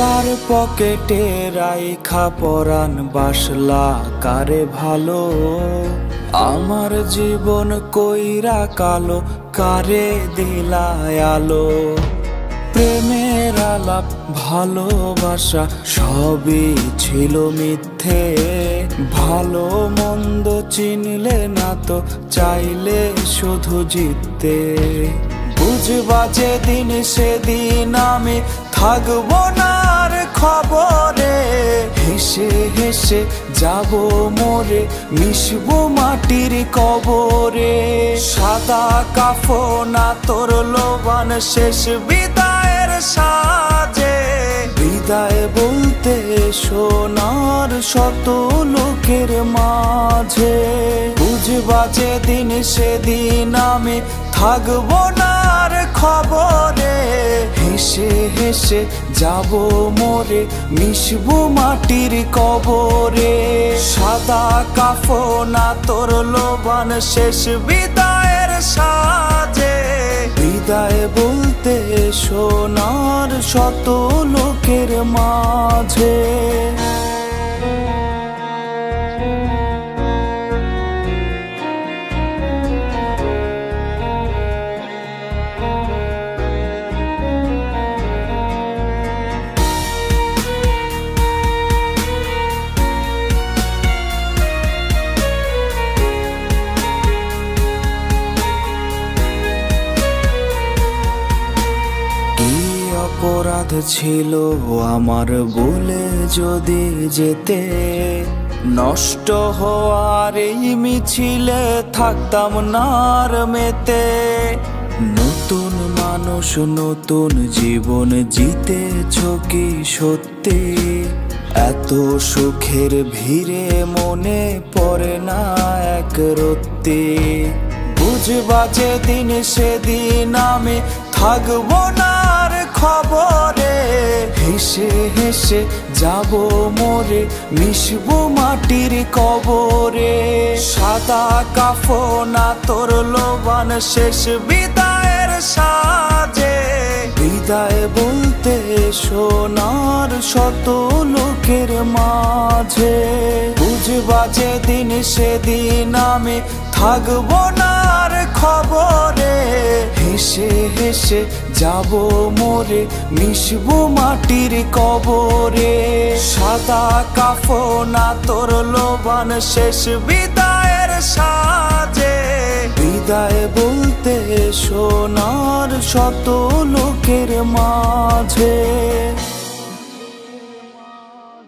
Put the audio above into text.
কার পকেটে রাইখা পরাণ বাসলা কারে ভালো, আমার জীবন কইরা কালো কারে দিলায় আলো। প্রেমের আলাপ ভালোবাসা সবই ছিল মিথ্যে, ভালো মন্দ চিনলে না তো চাইলে শুধু জিততে। বুঝবা যেদিন সেদিন আমি থাকবো না আর খবরে, হেসে হেসে যাব মোরে মিশবো মাটির কবরে। সাদা কাফন তোর লোবান শেষ বিদায়ের সাজে, বিদায় বলতে সোনার শত লোকের মাঝে। বুঝবা যেদিন সেদিন আমি থাকবো না আর খবরে, হেসে হেসে যাব মোরে মিশবো মাটির কবরে। সাদা কাফন তোর লোবান শেষ বিদায়ের সাজে, বিদায় বলতে সোনার শত লোকের মাঝে। অপরাধ ছিল আমার বলে যদি যেতে, নষ্ট হওয়ার এই মিছিলে থাকতাম না আর মেতে। নতুন মানুষ নতুন জীবন জিতেছ কি সত্যি, এত সুখের ভিড়ে মনে পড়ে না এক রত্তি। বুঝবা যেদিন সেদিন আমি থাকবো না আর খবরে, হেসে হেসে যাব মোরে মিশবো মাটির কবরে। সাদা কাফন তোর লোবান শেষ বিদায়ের সাজে, বিদায় বলতে সোনার শত লোকের মাঝে। বুঝবা যেদিন সেদিন আমি থাকবো না আর খবরে, হেসে হেসে যাব মোরে মিশবো মাটির কবরে। সাদা কাফন তোর লোবান শেষ বিদায়ের সাজে, বিদায় বলতে সোনার শত লোকের মাঝে।